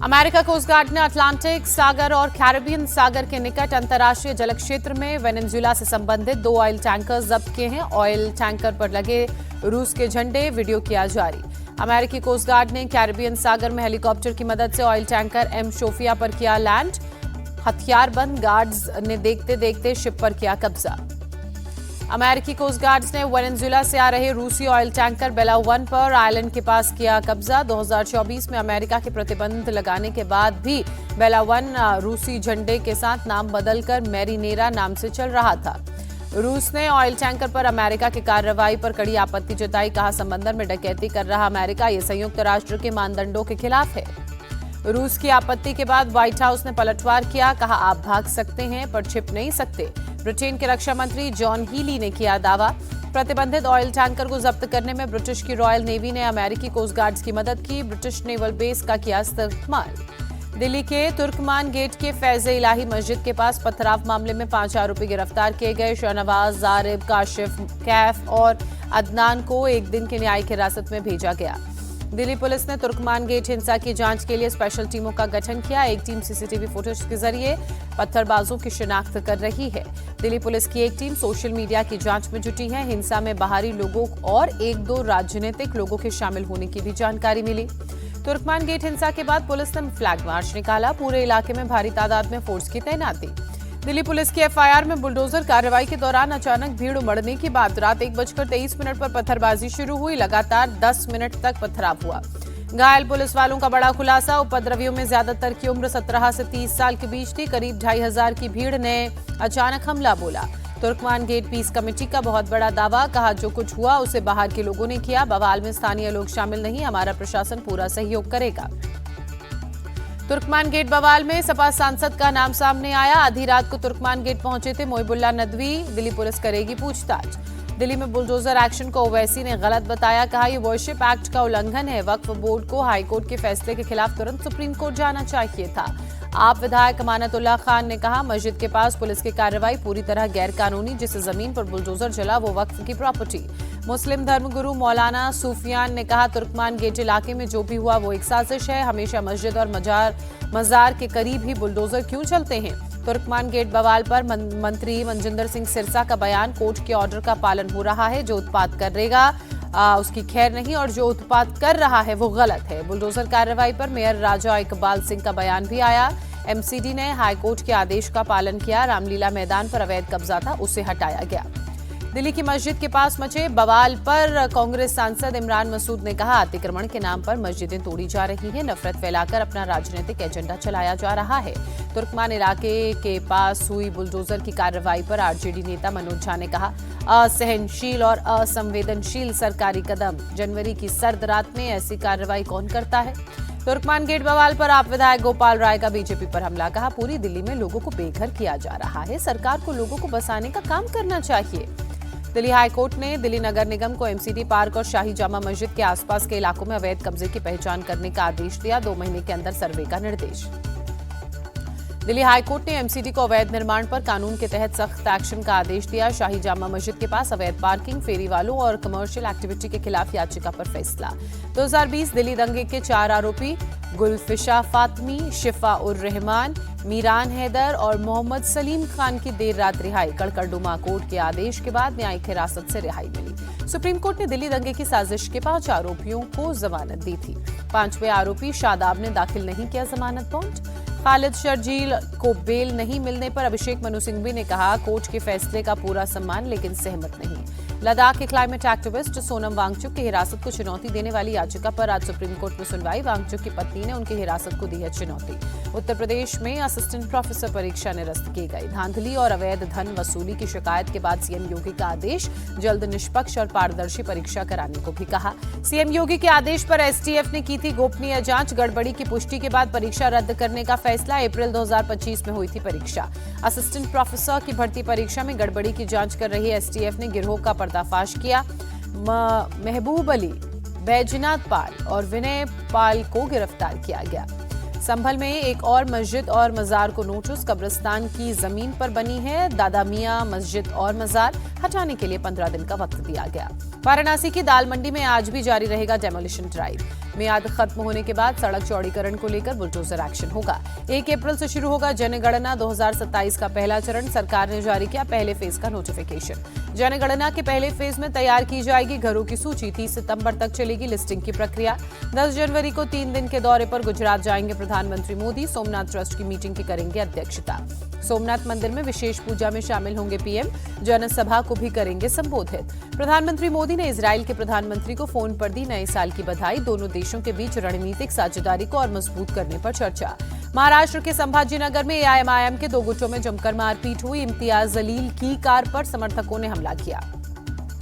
America coast guard ने Atlantic सागर और Caribbean सागर के निकट अंतर्राष्ट्रीय जल क्षेत्र में वेनेजुएला से संबंधित 2 ऑयल टैंकर जब्त किए हैं। ऑयल टैंकर पर लगे रूस के झंडे वीडियो किया जारी। अमेरिकी कोस्ट गार्ड ने कैरिबियन सागर में हेलीकॉप्टर की मदद से ऑयल टैंकर एम शोफिया पर किया लैंड। हथियारबंद गार्ड्स ने देखते देखते शिप पर किया कब्जा। अमेरिकी कोस्ट गार्ड्स ने वेनेजुएला से आ रहे रूसी ऑयल टैंकर बेला 1 पर आइलैंड के पास किया कब्जा। 2024 में अमेरिका के प्रतिबंध लगाने के बाद भी बेला 1 रूसी झंडे के साथ नाम बदलकर मैरिनेरा नाम से चल रहा था। रूस ने ऑयल टैंकर पर अमेरिका की कार्रवाई पर कड़ी आपत्ति जताई। कहा, समंदर में डकैती कर रहा अमेरिका ये संयुक्त राष्ट्र के मानदंडों के खिलाफ है। रूस की आपत्ति के बाद व्हाइट हाउस ने पलटवार किया। कहा, आप भाग सकते हैं पर छिप नहीं सकते। ब्रिटेन के रक्षा मंत्री जॉन हीली ने किया दावा। प्रतिबंधित ऑयल टैंकर को जब्त करने में ब्रिटिश की रॉयल नेवी ने अमेरिकी कोस्ट गार्ड्स की मदद की। ब्रिटिश नेवल बेस का किया इस्तेमाल। दिल्ली के तुर्कमान गेट के फैज़े इलाही मस्जिद के पास पथराव मामले में 5 आरोपी गिरफ्तार किए गए। शाहनवाज, जारिब, काशिफ, कैफ और अदनान को 1 दिन की न्यायिक हिरासत में भेजा गया। दिल्ली पुलिस ने तुर्कमान गेट हिंसा की जांच के लिए स्पेशल टीमों का गठन किया। एक टीम सीसीटीवी फुटेज के जरिए पत्थरबाजों की शिनाख्त कर रही है। दिल्ली पुलिस की एक टीम सोशल मीडिया की जांच में जुटी है। हिंसा में बाहरी लोगों और 1-2 राजनीतिक लोगों के शामिल होने की भी जानकारी मिली। तुर्कमान गेट हिंसा के बाद पुलिस ने फ्लैग मार्च निकाला। पूरे इलाके में भारी तादाद में फोर्स की तैनाती। दिल्ली पुलिस की एफआईआर में बुलडोजर कार्रवाई के दौरान अचानक भीड़ उमड़ने की बात। रात 1:23 पर पत्थरबाजी शुरू हुई। लगातार 10 मिनट तक पथराव हुआ। घायल पुलिस वालों का बड़ा खुलासा। उपद्रवियों में ज्यादातर की उम्र 17 से 30 साल के बीच थी। करीब 2500 की भीड़ ने अचानक हमला बोला। तुर्कमान गेट पीस कमेटी का बहुत बड़ा दावा। कहा, जो कुछ हुआ उसे बाहर के लोगों ने किया। बवाल में स्थानीय लोग शामिल नहीं। हमारा प्रशासन पूरा सहयोग करेगा। तुर्कमान गेट बवाल में सपा सांसद का नाम सामने आया। आधी रात को तुर्कमान गेट पहुंचे थे मोहिबुल्लाह नदवी। दिल्ली पुलिस करेगी पूछताछ। दिल्ली में बुलडोजर एक्शन को ओवैसी ने गलत बताया। कहा, यह वर्शिप एक्ट का उल्लंघन है। वक्फ बोर्ड को हाईकोर्ट के फैसले के खिलाफ तुरंत सुप्रीम कोर्ट जाना चाहिए था। आप विधायक अमानतुल्लाह खान ने कहा, मस्जिद के पास पुलिस की कार्रवाई पूरी तरह गैर कानूनी। जिस जमीन पर बुलडोजर चला वो वक्फ की प्रॉपर्टी। मुस्लिम धर्मगुरु मौलाना सूफियान ने कहा, तुर्कमान गेट इलाके में जो भी हुआ वो एक साजिश है। हमेशा मस्जिद और मजार के करीब ही बुलडोजर क्यों चलते हैं। तुर्कमान गेट बवाल पर मंत्री मनजिंदर सिंह सिरसा का बयान। कोर्ट के ऑर्डर का पालन हो रहा है। जो उत्पात करेगा उसकी खैर नहीं और जो उत्पात कर रहा है वो गलत है। बुलडोजर कार्रवाई पर मेयर राजा इकबाल सिंह का बयान भी आया। एमसीडी ने हाईकोर्ट के आदेश का पालन किया। रामलीला मैदान पर अवैध कब्जा था, उसे हटाया गया। दिल्ली की मस्जिद के पास मचे बवाल पर कांग्रेस सांसद इमरान मसूद ने कहा, अतिक्रमण के नाम पर मस्जिदें तोड़ी जा रही हैं। नफरत फैलाकर अपना राजनीतिक एजेंडा चलाया जा रहा है। तुर्कमान इलाके के पास हुई बुलडोजर की कार्रवाई पर आरजेडी नेता मनोज झा ने कहा, असहनशील और असंवेदनशील सरकारी कदम। जनवरी की सर्द रात में ऐसी कार्रवाई कौन करता है। तुर्कमान गेट बवाल पर आप विधायक गोपाल राय का बीजेपी पर हमला। कहा, पूरी दिल्ली में लोगों को बेघर किया जा रहा है। सरकार को लोगों को बसाने का काम करना चाहिए। दिल्ली हाईकोर्ट ने दिल्ली नगर निगम को एमसीडी पार्क और शाही जामा मस्जिद के आसपास के इलाकों में अवैध कब्जे की पहचान करने का आदेश दिया। 2 महीने के अंदर सर्वे का निर्देश। दिल्ली हाईकोर्ट ने एमसीडी को अवैध निर्माण पर कानून के तहत सख्त एक्शन का आदेश दिया। शाही जामा मस्जिद के पास अवैध पार्किंग, फेरी वालों और कमर्शियल एक्टिविटी के खिलाफ याचिका पर फैसला। 2020 दिल्ली दंगे के 4 आरोपी गुलफिशा फातमी, शिफा उर रहमान, मीरान हैदर और मोहम्मद सलीम खान की देर रात रिहाई। कड़कड़डुमा कोर्ट के आदेश के बाद न्यायिक हिरासत से रिहाई मिली। सुप्रीम कोर्ट ने दिल्ली दंगे की साजिश के 5 आरोपियों को जमानत दी थी। 5वें आरोपी शादाब ने दाखिल नहीं किया जमानत बॉन्ड। खालिद शर्जील को बेल नहीं मिलने पर अभिषेक मनु सिंघवी ने कहा, कोर्ट के फैसले का पूरा सम्मान लेकिन सहमत नहीं। लद्दाख के क्लाइमेट एक्टिविस्ट सोनम वांगचुक की हिरासत को चुनौती देने वाली याचिका पर आज सुप्रीम कोर्ट में सुनवाई। वांगचुक की पत्नी ने उनकी हिरासत को दी है चुनौती। उत्तर प्रदेश में असिस्टेंट प्रोफेसर परीक्षा निरस्त की गई। धांधली और अवैध धन वसूली की शिकायत के बाद सीएम योगी का आदेश, जल्द निष्पक्ष और पारदर्शी परीक्षा कराने को भी कहा। सीएम योगी के आदेश पर एसटीएफ ने की थी गोपनीय जांच। गड़बड़ी की पुष्टि के बाद परीक्षा रद्द करने का फैसला। अप्रैल 2025 में हुई थी परीक्षा। असिस्टेंट प्रोफेसर की भर्ती परीक्षा में गड़बड़ी की जांच कर रही एसटीएफ ने गिरोह का पर्दाफाश किया। महबूब अली, बैजनाथ पाल और विनय पाल को गिरफ्तार किया गया। संभल में एक और मस्जिद और मजार को नोटिस। कब्रिस्तान की जमीन पर बनी है दादा मियां मस्जिद और मजार। हटाने के लिए 15 दिन का वक्त दिया गया। वाराणसी की दाल मंडी में आज भी जारी रहेगा डेमोलिशन ड्राइव। मियाद खत्म होने के बाद सड़क चौड़ीकरण को लेकर बुलडोजर एक्शन होगा। 1 अप्रैल से शुरू होगा जनगणना 2027 का पहला चरण। सरकार ने जारी किया पहले फेज का नोटिफिकेशन। जनगणना के पहले फेज में तैयार की जाएगी घरों की सूची। 30 सितंबर तक चलेगी लिस्टिंग की प्रक्रिया। 10 जनवरी को 3 दिन के दौरे पर गुजरात जाएंगे प्रधानमंत्री मोदी। सोमनाथ ट्रस्ट की मीटिंग की करेंगे अध्यक्षता। सोमनाथ मंदिर में विशेष पूजा में शामिल होंगे पीएम। जनसभा को भी करेंगे संबोधित। प्रधानमंत्री मोदी ने इजराइल के प्रधानमंत्री को फोन पर दी नए साल की बधाई। दोनों देशों के बीच रणनीतिक साझेदारी को और मजबूत करने पर चर्चा। महाराष्ट्र के संभाजीनगर में एआईएमआईएम के 2 गुटों में जमकर मारपीट हुई। इम्तियाज जलील की कार पर समर्थकों ने हमला किया।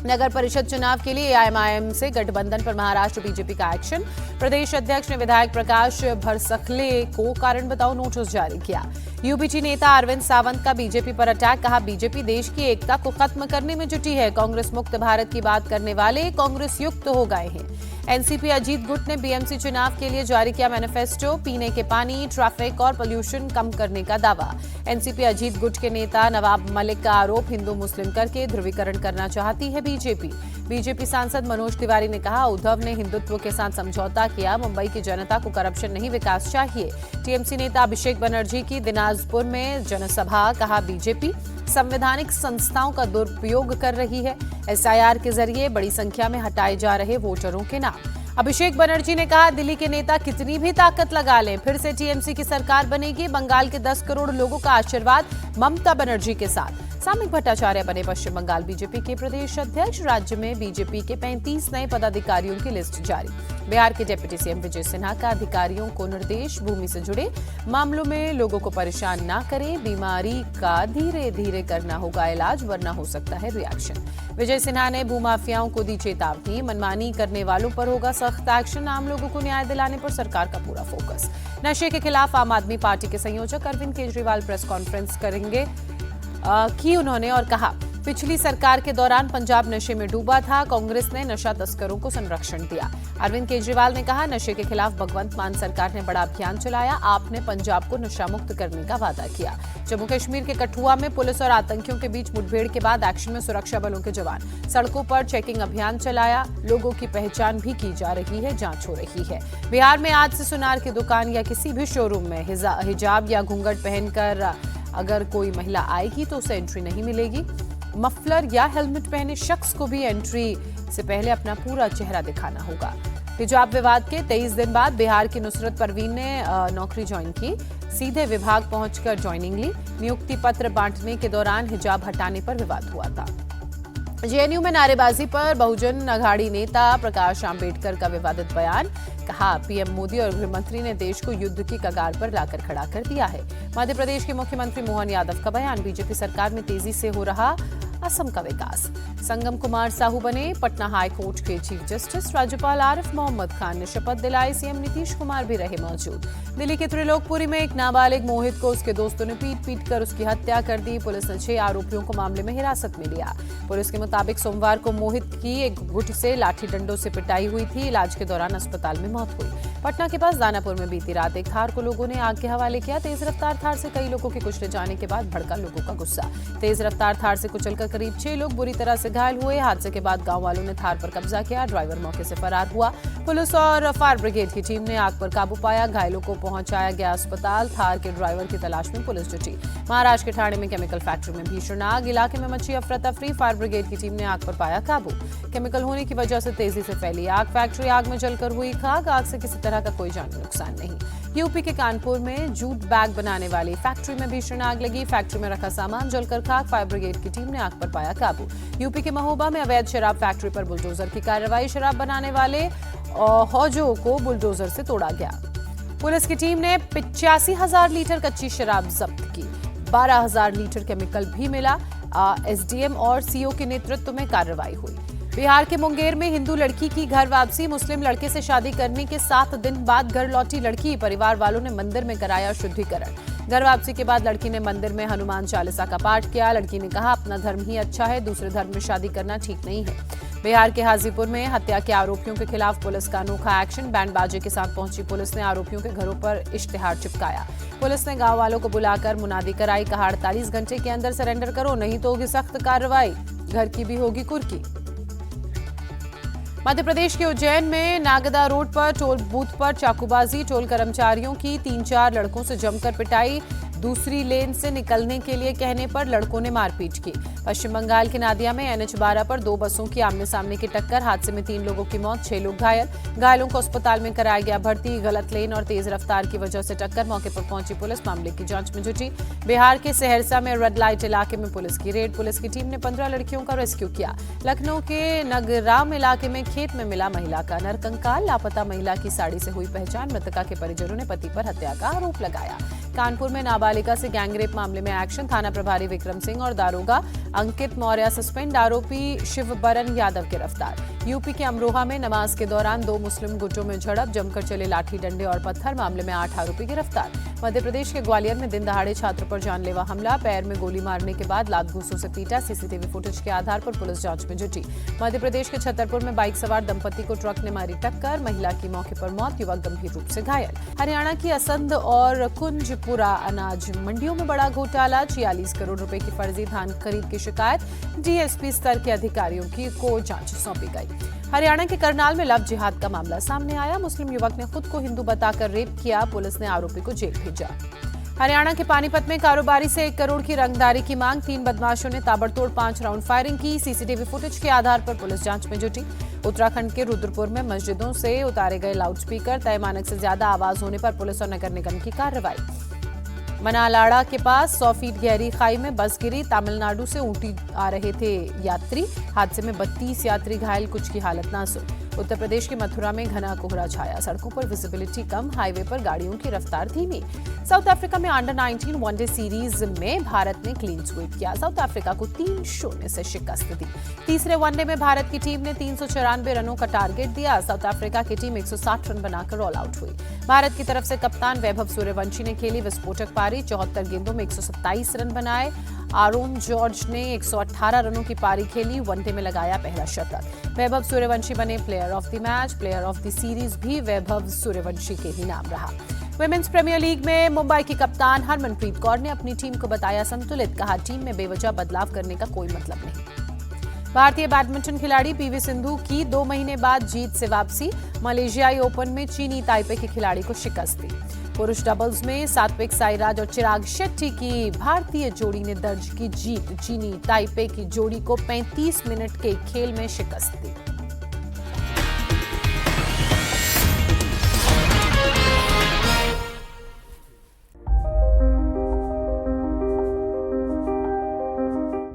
नगर परिषद चुनाव के लिए एआईएमआईएम से गठबंधन पर महाराष्ट्र बीजेपी का एक्शन। प्रदेश अध्यक्ष ने विधायक प्रकाश भरसखले को कारण बताओ नोटिस जारी किया। यूपीटी नेता अरविंद सावंत का बीजेपी पर अटैक। कहा बीजेपी देश की एकता को खत्म करने में जुटी है। कांग्रेस मुक्त भारत की बात करने वाले कांग्रेस युक्त हो गए हैं। एनसीपी अजीत गुट ने बीएमसी चुनाव के लिए जारी किया मैनिफेस्टो। पीने के पानी, ट्रैफिक और पोल्यूशन कम करने का दावा। एनसीपी अजीत गुट के नेता नवाब मलिक का आरोप हिंदू मुस्लिम करके ध्रुवीकरण करना चाहती है बीजेपी। बीजेपी सांसद मनोज तिवारी ने कहा उद्धव ने हिंदुत्व के साथ समझौता किया। मुंबई की जनता को करप्शन नहीं विकास चाहिए। टीएमसी नेता अभिषेक बनर्जी की दिनाजपुर में जनसभा। कहा बीजेपी संवैधानिक संस्थाओं का दुरुपयोग कर रही है। एसआईआर के जरिए बड़ी संख्या में हटाए जा रहे वोटरों के नाम। अभिषेक बनर्जी ने कहा दिल्ली के नेता कितनी भी ताकत लगा लें फिर से टीएमसी की सरकार बनेगी। बंगाल के 10 करोड़ लोगों का आशीर्वाद ममता बनर्जी के साथ। सामिक भट्टाचार्य बने पश्चिम बंगाल बीजेपी के प्रदेश अध्यक्ष। राज्य में बीजेपी के 35 नए पदाधिकारियों की लिस्ट जारी। बिहार के डिप्टी सीएम विजय सिन्हा का अधिकारियों को निर्देश। भूमि से जुड़े मामलों में लोगों को परेशान न करें। बीमारी का धीरे धीरे करना होगा इलाज वरना हो सकता है रिएक्शन। विजय सिन्हा ने भूमाफियाओं को दी चेतावनी। मनमानी करने वालों पर होगा सख्त एक्शन। आम लोगों को न्याय दिलाने पर सरकार का पूरा फोकस। नशे के खिलाफ आम आदमी पार्टी के संयोजक अरविंद केजरीवाल प्रेस कॉन्फ्रेंस करेंगे की उन्होंने और कहा पिछली सरकार के दौरान पंजाब नशे में डूबा था। कांग्रेस ने नशा तस्करों को संरक्षण दिया। अरविंद केजरीवाल ने कहा नशे के खिलाफ भगवंत मान सरकार ने बड़ा अभियान चलाया। आपने पंजाब को नशा मुक्त करने का वादा किया। जम्मू कश्मीर के कठुआ में पुलिस और आतंकियों के बीच मुठभेड़ के बाद एक्शन में सुरक्षा बलों के जवान। सड़कों पर चेकिंग अभियान चलाया। लोगों की पहचान भी की जा रही है, जांच हो रही है। बिहार में आज से सुनार की दुकान या किसी भी शोरूम में हिजाब या घूंघट पहनकर अगर कोई महिला आएगी तो उसे एंट्री नहीं मिलेगी। मफलर या हेलमेट पहने शख्स को भी एंट्री से पहले अपना पूरा चेहरा दिखाना होगा। हिजाब विवाद के 23 दिन बाद बिहार की नुसरत परवीन ने नौकरी ज्वाइन की। सीधे विभाग पहुंचकर ज्वाइनिंग ली। नियुक्ति पत्र बांटने के दौरान हिजाब हटाने पर विवाद हुआ था। जेएनयू में नारेबाजी पर बहुजन अघाड़ी नेता प्रकाश आंबेडकर का विवादित बयान। कहा पीएम मोदी और गृह मंत्री ने देश को युद्ध की कगार पर लाकर खड़ा कर दिया है। मध्य प्रदेश के मुख्यमंत्री मोहन यादव का बयान। बीजेपी सरकार में तेजी से हो रहा असम का विकास। संगम कुमार साहू बने पटना हाई कोर्ट के चीफ जस्टिस। राज्यपाल आरिफ मोहम्मद खान ने शपथ दिलाई। सीएम नीतीश कुमार भी रहे मौजूद। दिल्ली के त्रिलोकपुरी में एक नाबालिग मोहित को उसके दोस्तों ने पीट कर उसकी हत्या कर दी। पुलिस ने 6 आरोपियों को मामले में हिरासत में लिया। पुलिस के मुताबिक सोमवार को मोहित की एक गुट से लाठी डंडों से पिटाई हुई थी। इलाज के दौरान अस्पताल में मौत हुई। पटना के पास दानापुर में बीती रात एक थार को लोगों ने आग के हवाले किया। तेज रफ्तार थार से कई लोगों के कुचले जाने के बाद भड़का लोगों का गुस्सा। तेज रफ्तार थार से कुचलकर करीब 6 लोग बुरी तरह से घायल हुए। हादसे के बाद गांव वालों ने थार पर कब्जा किया। ड्राइवर मौके से फरार हुआ। पुलिस और फायर ब्रिगेड की टीम ने आग पर काबू पाया। घायलों को पहुंचाया गया अस्पताल। थार के ड्राइवर की तलाश में पुलिस जुटी। महाराष्ट्र के ठाणे में केमिकल फैक्ट्री में भीषण आग। इलाके में मची अफरा तफरी। फायर ब्रिगेड की टीम ने आग पर पाया काबू। केमिकल होने की वजह से तेजी से फैली आग। फैक्ट्री आग में जलकर हुई खाक। आग से किसी तरह का कोई जानी नुकसान नहीं। यूपी के कानपुर में जूट बैग बनाने वाली फैक्ट्री में भीषण आग लगी। फैक्ट्री में रखा सामान जलकर खाक। फायर ब्रिगेड की टीम ने आग पर पाया काबू। यूपी के महोबा में अवैध शराब फैक्ट्री पर बुलडोजर की कार्रवाई। शराब बनाने वाले हौजों को बुलडोजर से तोड़ा गया। पुलिस की टीम ने 85,000 लीटर कच्ची शराब जब्त की। 12,000 लीटर केमिकल भी मिला। एसडीएम और सीओ के नेतृत्व में कार्रवाई हुई। बिहार के मुंगेर में हिंदू लड़की की घर वापसी। मुस्लिम लड़के से शादी करने के 7 दिन बाद घर लौटी लड़की। परिवार वालों ने मंदिर में कराया शुद्धिकरण। घर वापसी के बाद लड़की ने मंदिर में हनुमान चालीसा का पाठ किया। लड़की ने कहा अपना धर्म ही अच्छा है, दूसरे धर्म में शादी करना ठीक नहीं है। बिहार के हाजीपुर में हत्या के आरोपियों के खिलाफ पुलिस का अनोखा एक्शन। बैंड बाजे के साथ पहुंची पुलिस ने आरोपियों के घरों पर इश्तिहार चिपकाया। पुलिस ने गांव वालों को बुलाकर मुनादी कराई। कहा 48 घंटे के अंदर सरेंडर करो, नहीं तो होगी सख्त कार्रवाई। घर की भी होगी कुर्की। मध्य प्रदेश के उज्जैन में नागदा रोड पर टोल बूथ पर चाकूबाजी, टोल कर्मचारियों की 3-4 लड़कों से जमकर पिटाई, दूसरी लेन से निकलने के लिए कहने पर लड़कों ने मारपीट की। पश्चिम बंगाल के नादिया में NH-12 पर 2 बसों की आमने सामने की टक्कर, हादसे में 3 लोगों की मौत, 6 लोग घायल। घायलों को अस्पताल में कराया गया भर्ती। गलत लेन और तेज रफ्तार की वजह से टक्कर, मौके पर पहुंची पुलिस मामले की जांच में जुटी। बिहार के सहरसा में रेड लाइट इलाके में पुलिस की रेड, पुलिस की टीम ने 15 लड़कियों का रेस्क्यू किया। लखनऊ के नगराम इलाके में खेत में मिला महिला का नरकंकाल, लापता महिला की साड़ी से हुई पहचान, मृतका के परिजनों ने पति पर हत्या का आरोप लगाया। कानपुर में नाबालिगा से गैंगरेप मामले में एक्शन, थाना प्रभारी विक्रम सिंह और दारोगा अंकित मौर्य सस्पेंड, आरोपी शिवबरन यादव गिरफ्तार। यूपी के अमरोहा में नमाज के दौरान 2 मुस्लिम गुटों में झड़प, जमकर चले लाठी डंडे और पत्थर, मामले में 8 आरोपी गिरफ्तार। मध्य प्रदेश के ग्वालियर में दिन दहाड़े छात्र पर जानलेवा हमला, पैर में गोली मारने के बाद लात घूंसों से पीटा, सीसीटीवी फुटेज के आधार पर पुलिस जांच में जुटी। मध्य प्रदेश के छतरपुर में बाइक सवार दंपति को ट्रक ने मारी टक्कर, महिला की मौके पर मौत, युवक गंभीर रूप से घायल। हरियाणा की असंध और कुंजपुरा अनाज मंडियों में बड़ा घोटाला, 46 करोड़ रुपए की फर्जी धान खरीद की शिकायत, डीएसपी स्तर के अधिकारियों को जांच सौंपी गई। हरियाणा के करनाल में लव जिहाद का मामला सामने आया, मुस्लिम युवक ने खुद को हिंदू बताकर रेप किया, पुलिस ने आरोपी को जेल भेजा। हरियाणा के पानीपत में कारोबारी से 1 करोड़ की रंगदारी की मांग, 3 बदमाशों ने ताबड़तोड़ 5 राउंड फायरिंग की, सीसीटीवी फुटेज के आधार पर पुलिस जांच में जुटी। उत्तराखंड के रुद्रपुर में मस्जिदों से उतारे गए लाउडस्पीकर, तय मानक से ज्यादा आवाज होने पर पुलिस और नगर निगम की कार्रवाई। मनालाड़ा के पास 100 फीट गहरी खाई में बस गिरी, तमिलनाडु से ऊटी आ रहे थे यात्री, हादसे में 32 यात्री घायल, कुछ की हालत नाजुक। उत्तर प्रदेश के मथुरा में घना कोहरा छाया, सड़कों पर विजिबिलिटी कम, हाईवे पर गाड़ियों की रफ्तार धीमी। साउथ अफ्रीका में अंडर 19 वनडे सीरीज में भारत ने क्लीन स्वीप किया, साउथ अफ्रीका को 3-0 से शिकस्त दी। तीसरे वनडे में भारत की टीम ने 394 रनों का टारगेट दिया, साउथ अफ्रीका की टीम 160 रन बनाकर ऑल आउट हुई। भारत की तरफ से कप्तान वैभव सूर्यवंशी ने खेली विस्फोटक पारी, 74 गेंदों में 127 रन बनाए। आरोन जॉर्ज ने 118 रनों की पारी खेली, वनडे में लगाया पहला शतक। वैभव सूर्यवंशी बने player of the match, player of the series भी वैभव सूर्यवंशी के ही नाम रहा। विमेंस प्रीमियर लीग में मुंबई की कप्तान हरमनप्रीत कौर ने अपनी टीम को बताया संतुलित, कहा टीम में बेवजह बदलाव करने का कोई मतलब नहीं। भारतीय बैडमिंटन खिलाड़ी पीवी सिंधु की 2 महीने बाद जीत से वापसी, मलेशियाई ओपन में चीनी ताइपे के खिलाड़ी को शिकस्त दी। पुरुष डबल्स में सात्विक साईराज और चिराग शेट्टी की भारतीय जोड़ी ने दर्ज की जीत, चीनी ताइपे की जोड़ी को 35 मिनट के खेल में शिकस्त दी।